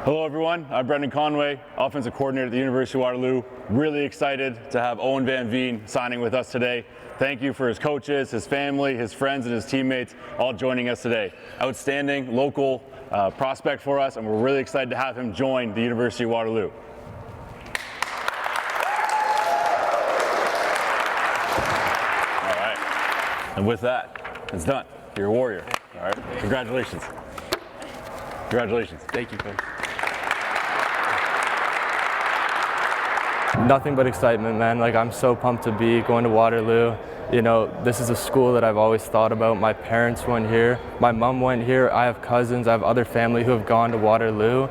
Hello everyone, I'm Brendan Conway, Offensive Coordinator at the University of Waterloo. Really excited to have Owen Van Veen signing with us today. Thank you for his coaches, his family, his friends, and his teammates all joining us today. Outstanding local prospect for us, and we're really excited to have him join the University of Waterloo. All right, and with that, it's done. You're a Warrior. All right, congratulations. Congratulations. Thank you, Coach. Nothing but excitement, man. Like, I'm so pumped to be going to Waterloo. You know, this is a school that I've always thought about. My parents went here. My mom went here. I have cousins. I have other family who have gone to Waterloo.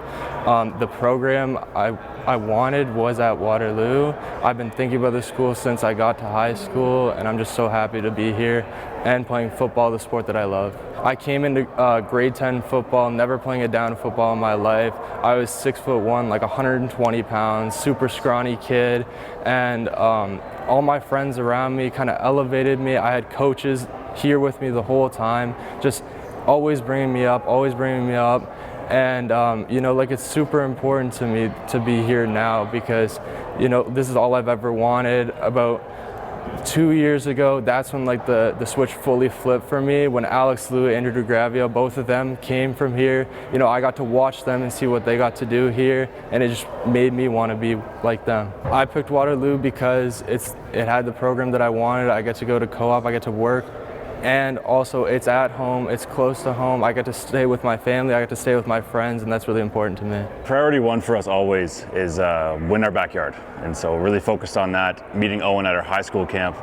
The program I wanted was at Waterloo. I've been thinking about this school since I got to high school, and I'm just so happy to be here and playing football, the sport that I love. I came into grade 10 football, never playing a down football in my life. I was 6'1", like 120 pounds, super scrawny kid, and all my friends around me kind of elevated me. I had coaches here with me the whole time, just always bringing me up, And, you know, like, it's super important to me to be here now because, you know, this is all I've ever wanted. About 2 years ago, that's when, like, the switch fully flipped for me. When Alex Liu, Andrew DeGravio, both of them came from here, you know, I got to watch them and see what they got to do here, and it just made me want to be like them. I picked Waterloo because it had the program that I wanted. I get to go to co-op, I get to work. And also, it's at home, it's close to home. I get to stay with my family, I get to stay with my friends, and that's really important to me. Priority one for us always is win our backyard. And so we're really focused on that. Meeting Owen at our high school camp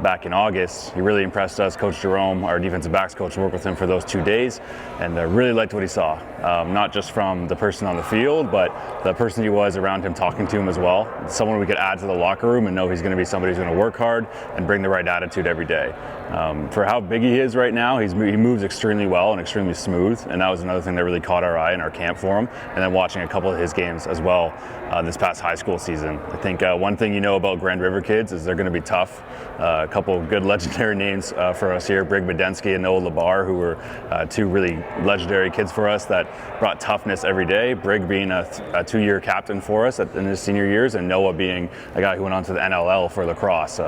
back in August, he really impressed us. Coach Jerome, our defensive backs coach, worked with him for those 2 days, and really liked what he saw. Not just from the person on the field, but the person he was around him, talking to him as well. Someone we could add to the locker room and know he's going to be somebody who's going to work hard and bring the right attitude every day. For how big he is right now, he moves extremely well and extremely smooth, and that was another thing that really caught our eye in our camp for him. And then watching a couple of his games as well this past high school season. I think one thing you know about Grand River kids is they're going to be tough. A couple of good legendary names for us here, Brig Badensky and Noah Labar, who were two really legendary kids for us that brought toughness every day. Brig being a 2-year captain for us in his senior years, and Noah being a guy who went on to the NLL for lacrosse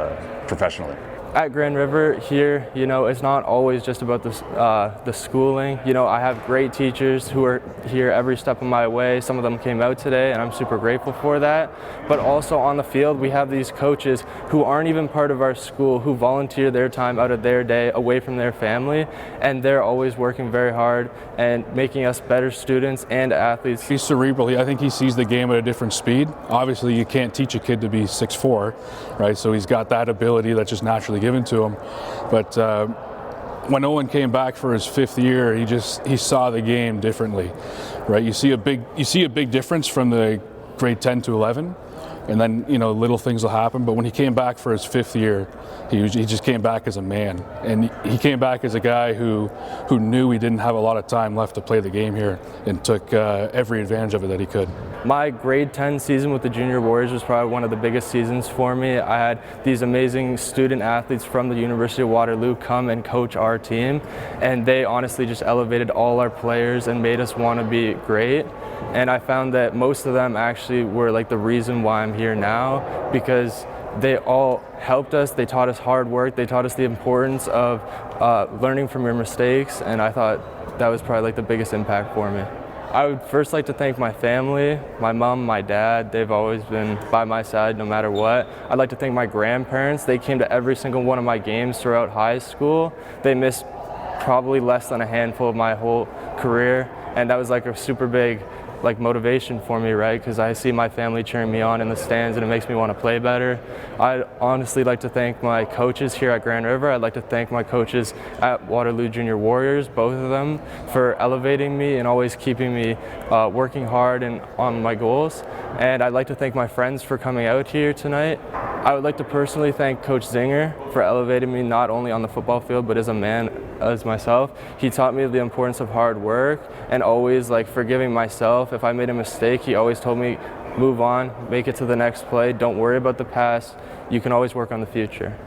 professionally. At Grand River here, you know, it's not always just about the schooling. You know, I have great teachers who are here every step of my way. Some of them came out today, and I'm super grateful for that. But also on the field, we have these coaches who aren't even part of our school, who volunteer their time out of their day away from their family, and they're always working very hard and making us better students and athletes. He's cerebral. I think he sees the game at a different speed. Obviously, you can't teach a kid to be 6'4", right? So he's got that ability that's just naturally given to him. But when Owen came back for his 5th year, he saw the game differently, right? You see a big difference from the grade 10 to 11, and then, you know, little things will happen. But when he came back for his 5th year, he just came back as a man, and he came back as a guy who knew he didn't have a lot of time left to play the game here, and took every advantage of it that he could. My grade 10 season with the Junior Warriors was probably one of the biggest seasons for me. I had these amazing student athletes from the University of Waterloo come and coach our team, and they honestly just elevated all our players and made us want to be great. And I found that most of them actually were like the reason why I'm here now, because they all helped us. They taught us hard work. They taught us the importance of learning from your mistakes, and I thought that was probably like the biggest impact for me. I would first like to thank my family, my mom, my dad. They've always been by my side no matter what. I'd like to thank my grandparents. They came to every single one of my games throughout high school. They missed probably less than a handful of my whole career, and that was like a super big motivation for me, right? Because I see my family cheering me on in the stands, and it makes me want to play better. I'd honestly like to thank my coaches here at Grand River. I'd like to thank my coaches at Waterloo Jr Warriors, both of them, for elevating me and always keeping me working hard and on my goals. And I'd like to thank my friends for coming out here tonight. I would like to personally thank Coach Zinger for elevating me not only on the football field, but as a man as myself. He taught me the importance of hard work and always forgiving myself. If I made a mistake, he always told me, move on, make it to the next play, don't worry about the past, you can always work on the future.